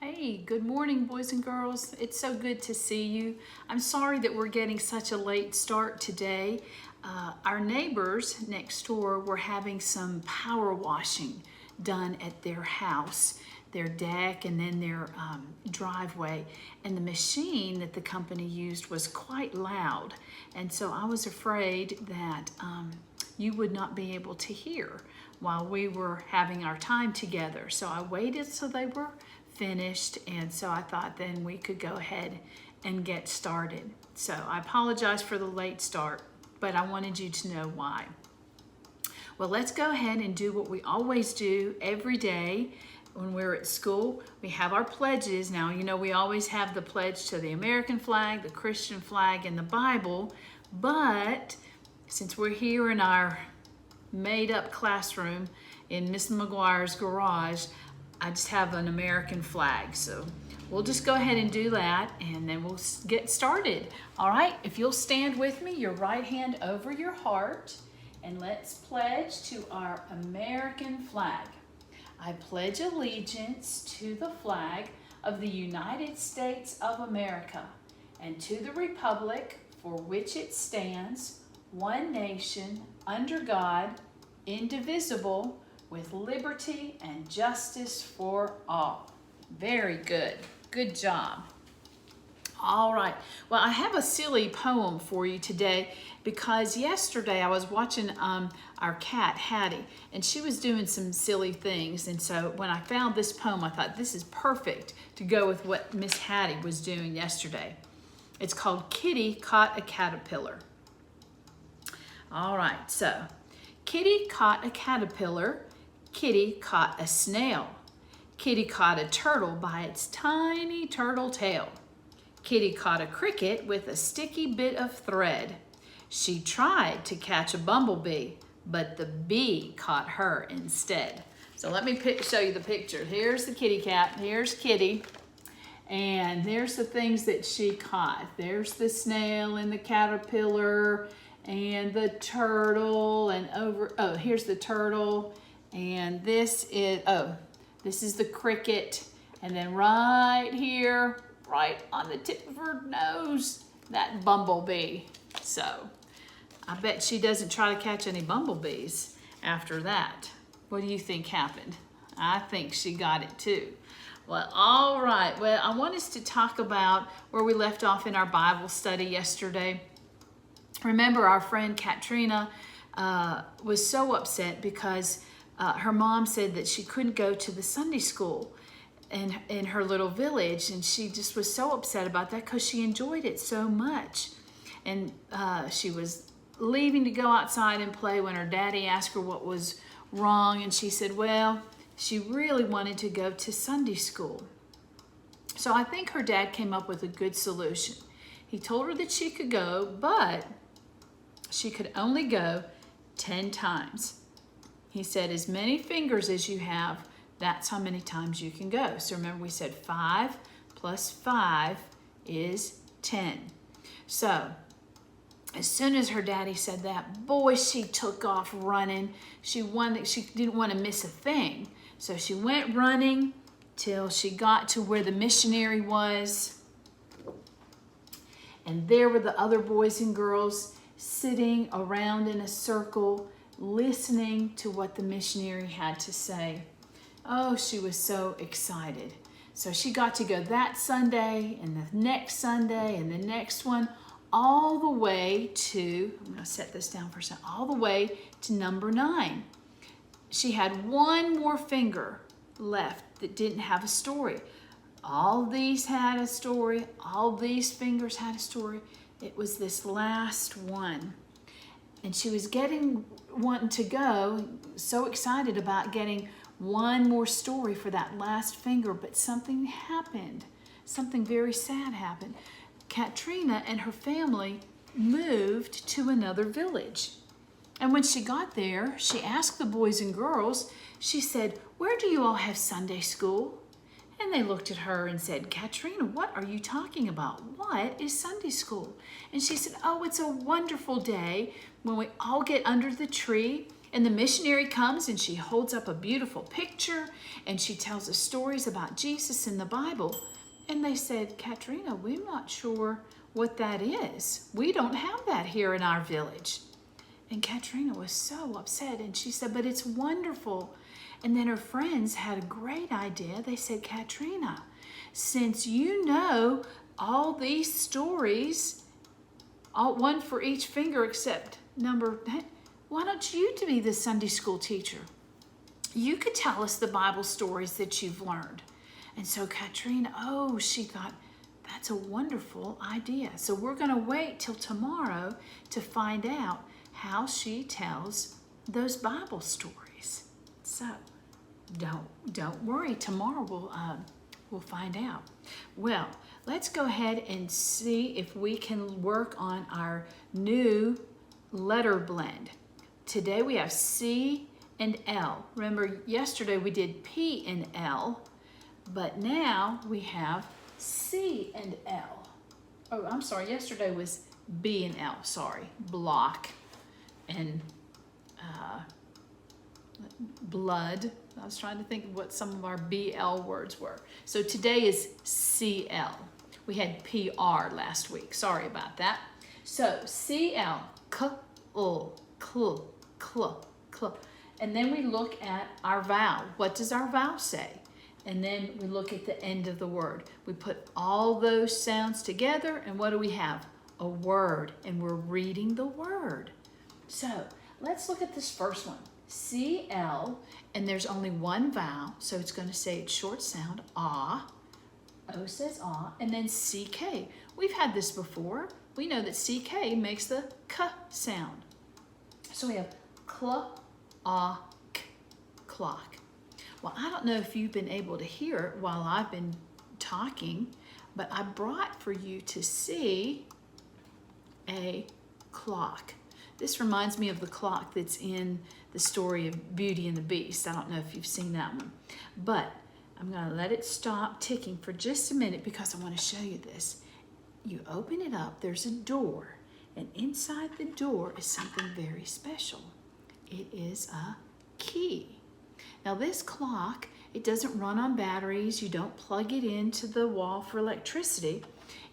Hey, good morning, boys and girls. It's so good to see you. I'm sorry that we're getting such a late start today. Our neighbors next door were having some power washing done at their house, their deck, and then their driveway. And the machine that the company used was quite loud. And so I was afraid that you would not be able to hear while we were having our time together. So I waited till they were finished, and so I thought then we could go ahead and get started. So I apologize for the late start, but I wanted you to know why. Well, let's go ahead and do what we always do every day when we're at school. We have our pledges. Now, you know, we always have the pledge to the American flag, the Christian flag, and the Bible, but since we're here in our made-up classroom in Miss McGuire's garage, I just have an American flag. So we'll just go ahead and do that, and then we'll get started. All right, if you'll stand with me, your right hand over your heart, and let's pledge to our American flag. I pledge allegiance to the flag of the United States of America and to the republic for which it stands, one nation, under God, indivisible, with liberty and justice for all. Very good. Good job. All right. Well, I have a silly poem for you today because yesterday I was watching our cat, Hattie, and she was doing some silly things. And so when I found this poem, I thought this is perfect to go with what Miss Hattie was doing yesterday. It's called Kitty Caught a Caterpillar. All right. So Kitty caught a caterpillar. Kitty caught a snail. Kitty caught a turtle by its tiny turtle tail. Kitty caught a cricket with a sticky bit of thread. She tried to catch a bumblebee, but the bee caught her instead. So let me show you the picture. Here's the kitty cat. Here's Kitty. And there's the things that she caught. There's the snail and the caterpillar and the turtle. And here's the turtle. And this is the cricket. And then right here, right on the tip of her nose, that bumblebee. So I bet she doesn't try to catch any bumblebees after that. What do you think happened? I think she got it too. Well, all right. Well, I want us to talk about where we left off in our Bible study yesterday. Remember, our friend Katrina was so upset because her mom said that she couldn't go to the Sunday school in her little village, and she just was so upset about that because she enjoyed it so much. And she was leaving to go outside and play when her daddy asked her what was wrong, and she said, well, she really wanted to go to Sunday school. So I think her dad came up with a good solution. He told her that she could go, but she could only go 10 times. He said, as many fingers as you have, that's how many times you can go. So remember, we said 5 plus 5 is 10. So as soon as her daddy said that, boy, she took off running. She didn't want to miss a thing. So she went running till she got to where the missionary was. And there were the other boys and girls sitting around in a circle, listening to what the missionary had to say. Oh, she was so excited. So she got to go that Sunday and the next Sunday and the next one, all the way to, I'm going to set this down for a second, all the way to number 9. She had one more finger left that didn't have a story. All these had a story. All these fingers had a story. It was this last one. And she was wanting to go, so excited about getting one more story for that last finger, but something happened. Something very sad happened. Katrina and her family moved to another village. And when she got there, she asked the boys and girls, she said, where do you all have Sunday school? And they looked at her and said, Katrina, what are you talking about? What is Sunday school? And she said, oh, it's a wonderful day when we all get under the tree And the missionary comes and she holds up a beautiful picture and she tells us stories about Jesus in the Bible. And they said, Katrina, we're not sure what that is. We don't have that here in our village. And Katrina was so upset and she said, but it's wonderful. And then her friends had a great idea. They said, Katrina, since you know all these stories, all one for each finger except number, why don't you to be the Sunday school teacher? You could tell us the Bible stories that you've learned. And so Katrina, she thought, that's a wonderful idea. So we're going to wait till tomorrow to find out how she tells those Bible stories. So don't worry, tomorrow we'll find out. Well, let's go ahead and see if we can work on our new letter blend. Today we have C and L. Remember, yesterday we did P and L, but now we have C and L. Oh, I'm sorry, yesterday was B and L, sorry. Block and blood. I was trying to think of what some of our BL words were. So today is CL. We had PR last week. Sorry about that. So CL, K-L, Kl, Kl, Kl. And then we look at our vowel. What does our vowel say? And then we look at the end of the word. We put all those sounds together, and what do we have? A word, and we're reading the word. So let's look at this first one. CL, and there's only one vowel, so it's going to say its short sound, ah. O says ah, and then CK. We've had this before. We know that CK makes the K sound. So we have cl, ah, k, clock. Well, I don't know if you've been able to hear it while I've been talking, but I brought for you to see a clock. This reminds me of the clock that's in the story of Beauty and the Beast. I don't know if you've seen that one, but I'm going to let it stop ticking for just a minute because I want to show you this. You open it up, there's a door, and inside the door is something very special. It is a key. Now this clock, it doesn't run on batteries. You don't plug it into the wall for electricity.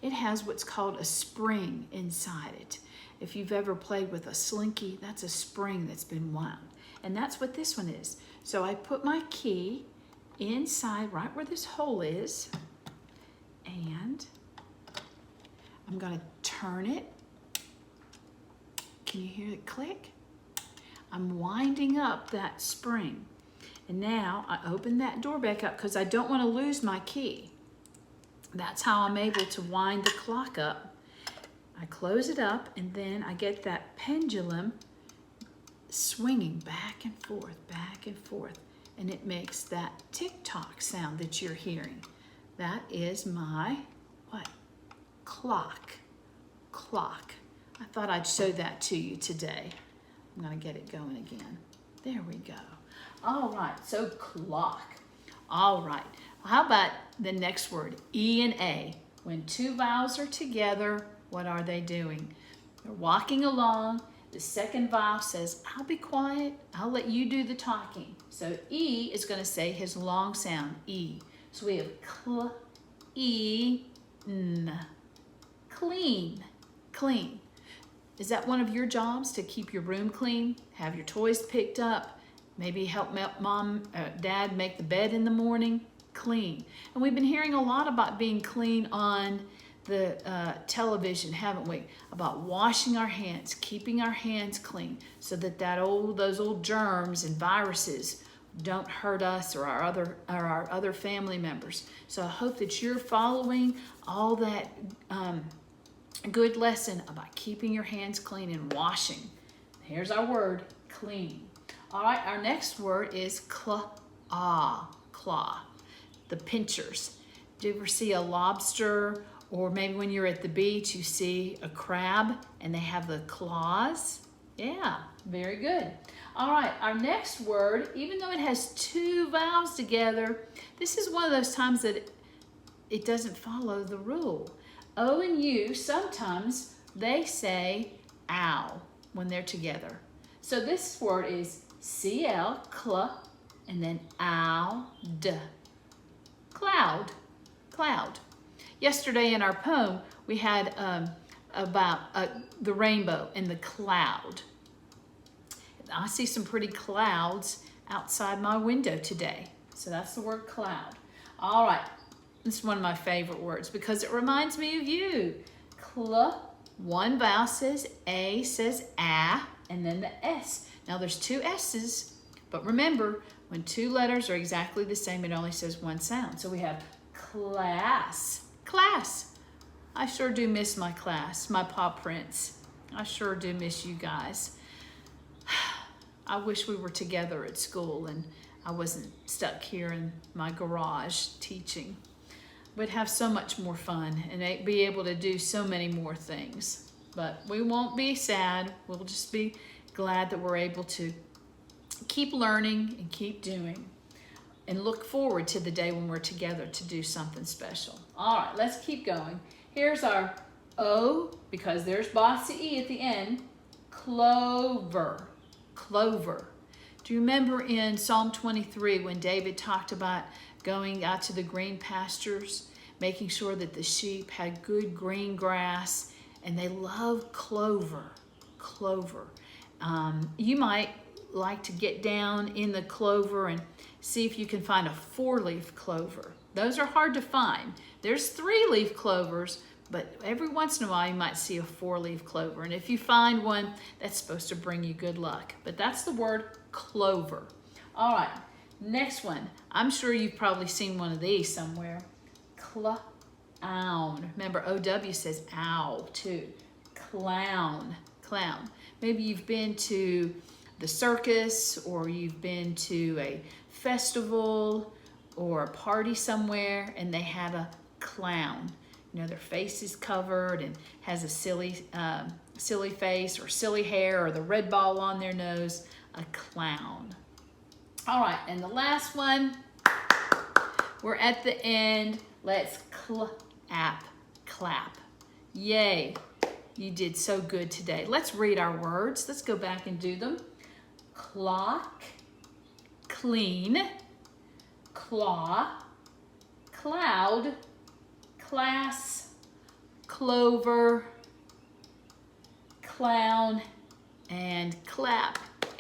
It has what's called a spring inside it. If you've ever played with a slinky, that's a spring that's been wound. And that's what this one is. So I put my key inside right where this hole is, and I'm going to turn it. Can you hear it click? I'm winding up that spring. And now I open that door back up because I don't want to lose my key. That's how I'm able to wind the clock up. I close it up, and then I get that pendulum swinging back and forth, and it makes that tick-tock sound that you're hearing. That is my, what? Clock. I thought I'd show that to you today. I'm going to get it going again. There we go. All right, so clock. All right, how about the next word, E and A? When two vowels are together, what are they doing? They're walking along. The second vowel says, I'll be quiet. I'll let you do the talking. So E is going to say his long sound, E. So we have cl, E, n. Clean, clean. Is that one of your jobs, to keep your room clean, have your toys picked up, maybe help dad make the bed in the morning? Clean. And we've been hearing a lot about being clean on the television, haven't we? About washing our hands, keeping our hands clean, so that those old germs and viruses don't hurt us or our other family members. So I hope that you're following all that good lesson about keeping your hands clean and washing. Here's our word, clean. All right, our next word is claw. The pinchers. Do you ever see a lobster, or maybe when you're at the beach, you see a crab and they have the claws? Yeah, very good. All right, our next word, even though it has two vowels together, this is one of those times that it doesn't follow the rule. O and U, sometimes they say ow when they're together. So this word is C-L, cl, and then ow-d. Cloud, cloud. Yesterday in our poem, we had about the rainbow and the cloud. I see some pretty clouds outside my window today. So that's the word cloud. All right, this is one of my favorite words because it reminds me of you. Cl, one vowel says A, says a, and then the S. Now there's two S's, but remember, when two letters are exactly the same, it only says one sound. So we have class, class. I sure do miss my class, my PawPrints. I sure do miss you guys. I wish we were together at school and I wasn't stuck here in my garage teaching. We'd have so much more fun and be able to do so many more things. But we won't be sad. We'll just be glad that we're able to keep learning and keep doing and look forward to the day when we're together to do something special. All right, let's keep going. Here's our O, because there's bossy E at the end. Clover, clover. Do you remember in Psalm 23 when David talked about going out to the green pastures, making sure that the sheep had good green grass, and they love clover, clover. You might like to get down in the clover and see if you can find a 4-leaf clover. Those are hard to find. There's 3-leaf clovers, but every once in a while you might see a 4-leaf clover. And if you find one, that's supposed to bring you good luck. But that's the word clover. All right, next one. I'm sure you've probably seen one of these somewhere. Clown. Remember, O-W says ow too. Clown, clown. Maybe you've been to the circus, or you've been to a festival or a party somewhere and they have a clown. You know, their face is covered and has a silly face or silly hair or the red ball on their nose, a clown. All right, and the last one, we're at the end. Let's clap, clap. Yay, you did so good today. Let's read our words. Let's go back and do them. Clock, clean, claw, cloud, class, clover, clown, and clap.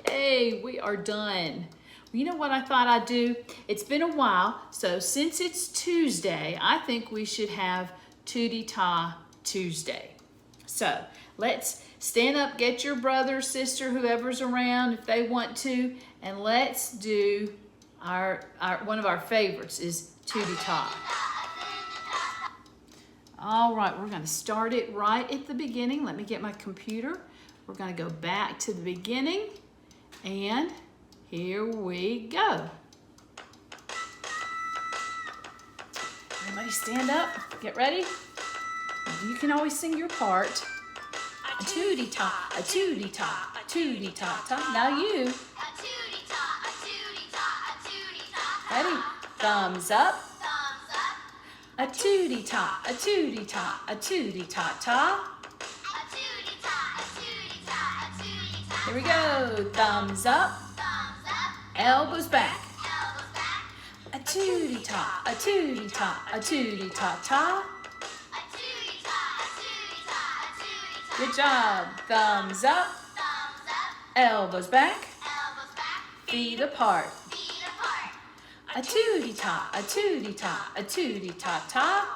Yay, we are done. You know what I thought I'd do? It's been a while, so since it's Tuesday, I think we should have Tootie Ta Tuesday. So let's stand up, get your brother, sister, whoever's around if they want to, and let's do our one of our favorites is Tootie Ta. All right, we're going to start it right at the beginning. Let me get my computer. We're going to go back to the beginning, and here we go. Everybody stand up, get ready. You can always sing your part. A tootie ta, a tootie ta, a tootie ta ta. Now you. A tootie ta, a tootie ta, a tootie ta ta. Ready? Thumbs up. Thumbs up. A tootie ta, a tootie ta, a tootie ta ta. A tootie ta, a tootie ta, a tootie ta. Here we go. Thumbs up. Thumbs up. Elbows back. Elbows back. A tootie ta, a tootie ta, a tootie ta ta. Good job. Thumbs up. Thumbs up. Elbows back. Elbows back. Feet apart. Feet apart. A tootie ta, a tootie ta, a tootie ta ta.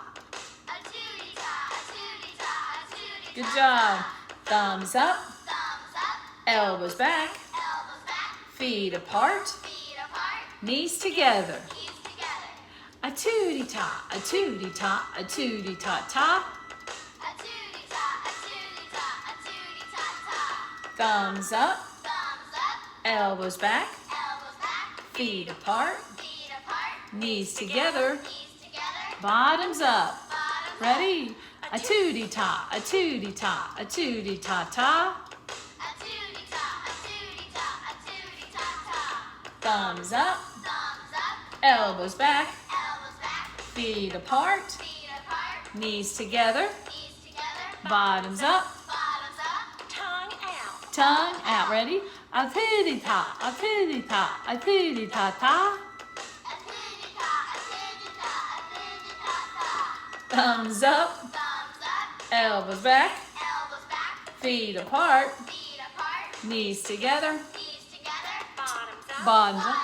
A tootie ta, a tootie ta, a tootie ta. Good job. Thumbs up. Thumbs up. Elbows back. Elbows back. Feet apart. Feet apart. Knees together. Knees together. A tootie ta, a tootie ta, a tootie ta ta. Thumbs up. Thumbs up. Elbows back. Elbows back. Feet apart. Feet apart. Knees together. Knees together. Bottoms up. Bottoms ready? A tootie ta, a tootie ta, a tootie ta ta. A tootie ta, a tootie ta, a tootie ta ta. Thumbs up. Thumbs up. Elbows back. Elbows back. Feet apart. Feet apart. Knees together. Knees together. Bottoms up. Tongue out. Ready? A titty-tot, a titty-tot, a titty-tot-ta. Thumbs up, elbows back, feet apart, knees together, bottoms up,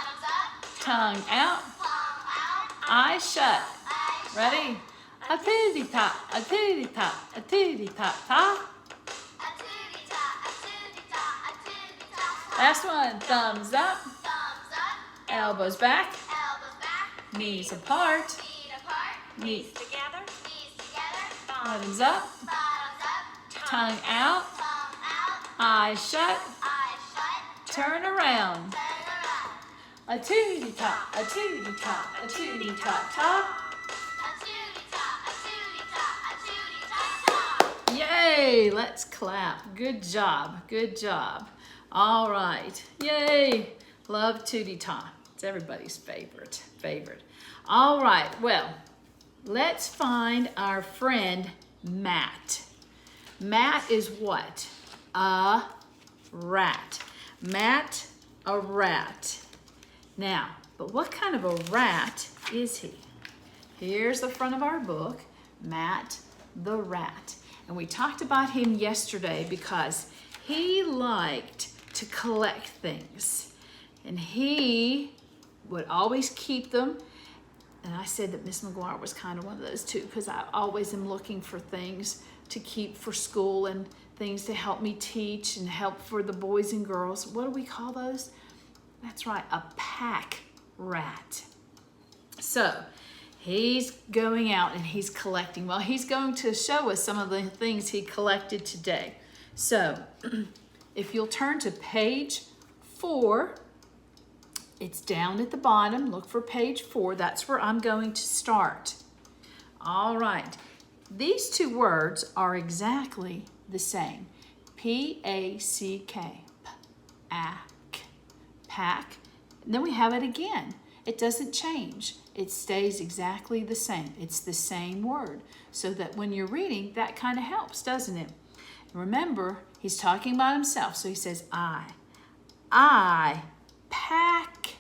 tongue out, eyes shut. Ready? A titty-tot, a titty-tot, a titty-tot-ta. Last one, thumbs up, elbows back, knees apart, knees together, bottoms up, tongue out, eyes shut, turn around. A titty-tot, a titty-tot, a titty-tot-ta. Yay, let's clap. Good job, good job. All right, yay. Love tootie-ta. It's everybody's favorite. All right, well, let's find our friend Matt. Matt is what? A rat. Matt, a rat. Now, but what kind of a rat is he? Here's the front of our book, Matt the rat. And we talked about him yesterday because he liked to collect things. And he would always keep them. And I said that Miss McGuire was kind of one of those too, because I always am looking for things to keep for school and things to help me teach and help for the boys and girls. What do we call those? That's right, a pack rat. So he's going out and he's collecting. Well, he's going to show us some of the things he collected today. So if you'll turn to page 4, it's down at the bottom. Look for page 4. That's where I'm going to start. All right. These two words are exactly the same. P-A-C-K. Pack. Pack. And then we have it again. It doesn't change. It stays exactly the same. It's the same word. So that when you're reading, that kind of helps, doesn't it? Remember, he's talking about himself. So he says, I pack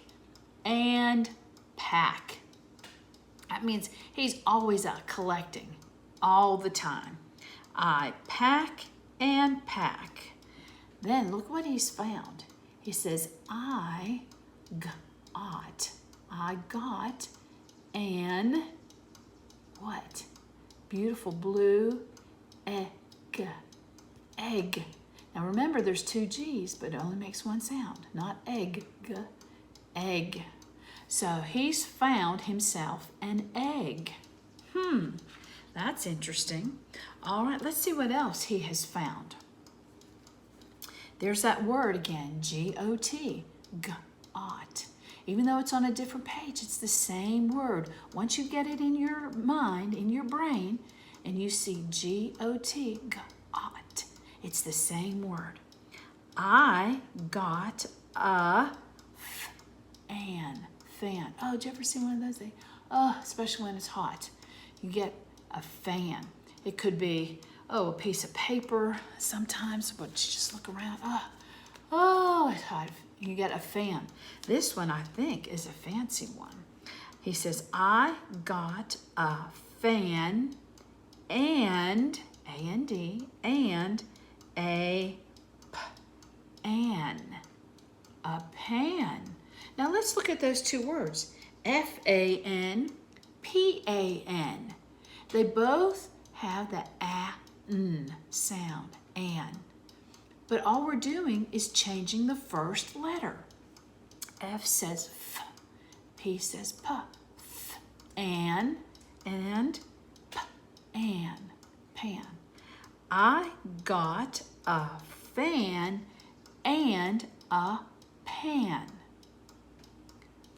and pack. That means he's always out collecting all the time. I pack and pack. Then look what he's found. He says, I got an what? Beautiful blue egg. Now remember, there's 2 G's, but it only makes one sound, not egg, egg. So he's found himself an egg. That's interesting. All right, let's see what else he has found. There's that word again, G-O-T, got. Even though it's on a different page, it's the same word. Once you get it in your mind, in your brain, and you see G-O-T, got, it's the same word. I got a fan. Oh, did you ever see one of those things? Oh, especially when it's hot. You get a fan. It could be, a piece of paper sometimes, but you just look around. Oh, it's hot. You get a fan. This one, I think, is a fancy one. He says, I got a fan and, A-N-D, and a pan. Now let's look at those two words, F-A-N, P-A-N. They both have the a-n sound, an. But all we're doing is changing the first letter. F says f, P says p, f, an, and p, an, pan. I got a fan and a pan.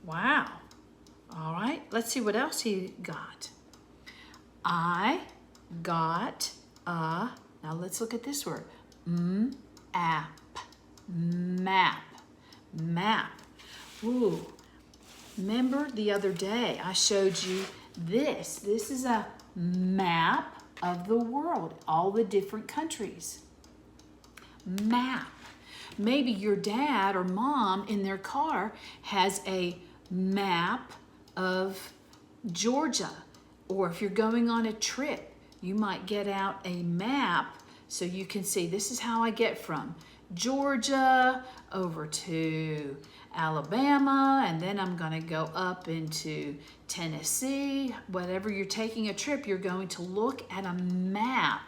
Wow. All right, let's see what else he got. I got a, now let's look at this word, map. Ooh, remember the other day I showed you this. This is a map of the world, all the different countries. Map. Maybe your dad or mom in their car has a map of Georgia. Or if you're going on a trip, you might get out a map so you can see, this is how I get from Georgia over to Alabama, and then I'm going to go up into Tennessee. Whatever you're taking a trip, you're going to look at a map.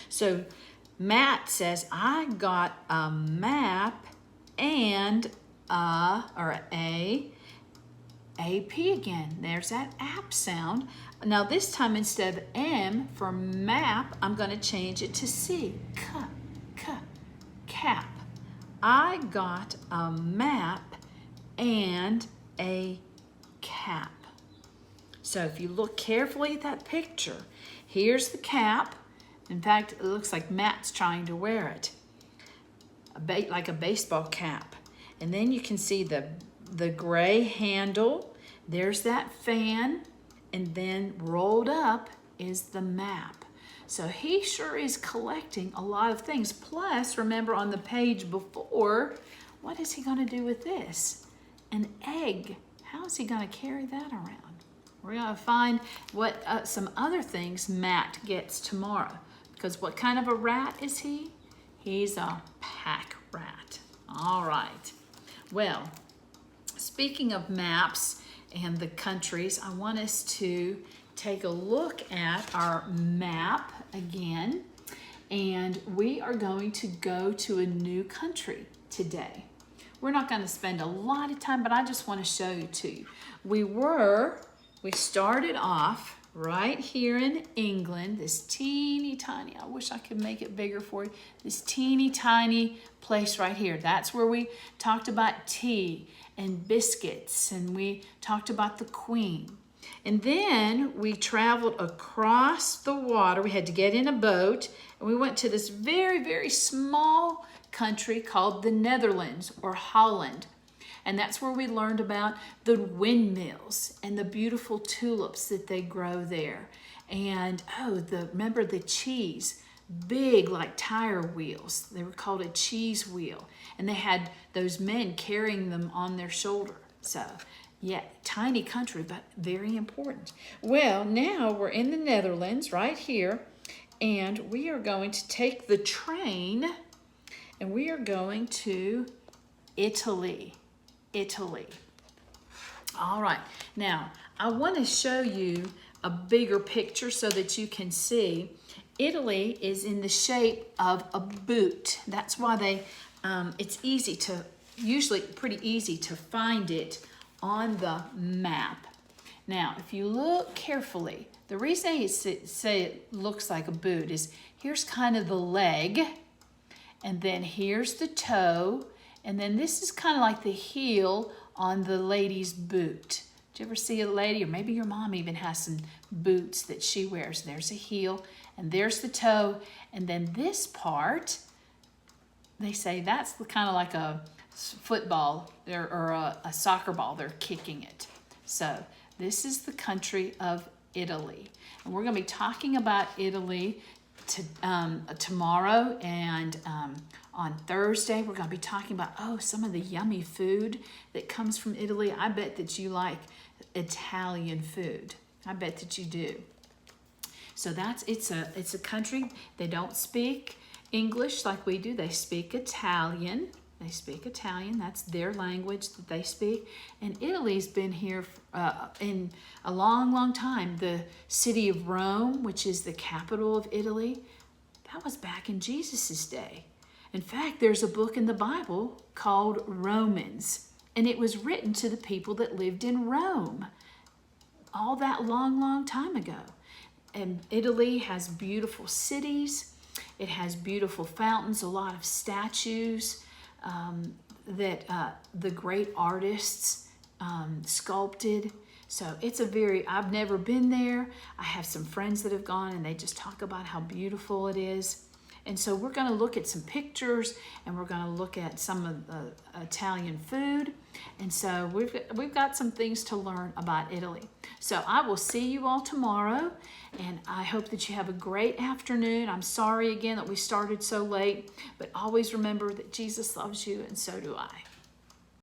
So Matt says, I got a map and AP again. There's that app sound. Now this time instead of M for map, I'm going to change it to C. Cap. I got a map and a cap. So if you look carefully at that picture, here's the cap. In fact, it looks like Matt's trying to wear it, like a baseball cap. And then you can see the gray handle. There's that fan. And then rolled up is the map. So he sure is collecting a lot of things. Plus, remember on the page before, what is he going to do with this? An egg. How is he going to carry that around? We're going to find what some other things Matt gets tomorrow. Because what kind of a rat is he? He's a pack rat. All right. Well, speaking of maps and the countries, I want us to take a look at our map again. And we are going to go to a new country today. We're not going to spend a lot of time, but I just want to show you too. We started off right here in England, this teeny tiny, I wish I could make it bigger for you, this teeny tiny place right here. That's where we talked about tea and biscuits, and we talked about the Queen. And then we traveled across the water. We had to get in a boat, and we went to this very, very small country called the Netherlands or Holland. And that's where we learned about the windmills and the beautiful tulips that they grow there. And remember the cheese, big like tire wheels. They were called a cheese wheel. And they had those men carrying them on their shoulder. So yeah, tiny country, but very important. Well, now we're in the Netherlands right here. And we are going to take the train and we are going to Italy. All right, now I want to show you a bigger picture so that you can see. Italy is in the shape of a boot. That's why it's usually pretty easy to find it on the map. Now, if you look carefully, the reason I say it looks like a boot is here's kind of the leg, and then here's the toe, and then this is kind of like the heel on the lady's boot. Did you ever see a lady, or maybe your mom even has some boots that she wears? There's a heel, and there's the toe, and then this part, they say that's kind of like a football or a soccer ball. They're kicking it. So this is the country of Italy. And we're going to be talking about Italy tomorrow, and on Thursday we're going to be talking about some of the yummy food that comes from Italy. I bet that you like Italian food. I bet that you do. So it's a country. They don't speak English like we do. They speak Italian. That's their language that they speak. And Italy's been here in a long, long time. The city of Rome, which is the capital of Italy, that was back in Jesus' day. In fact, there's a book in the Bible called Romans, and it was written to the people that lived in Rome all that long, long time ago. And Italy has beautiful cities. It has beautiful fountains, a lot of statues that the great artists sculpted. So I've never been there. I have some friends that have gone, and they just talk about how beautiful it is. And so we're going to look at some pictures, and we're going to look at some of the Italian food. And so we've got some things to learn about Italy. So I will see you all tomorrow, and I hope that you have a great afternoon. I'm sorry again that we started so late, but always remember that Jesus loves you, and so do I.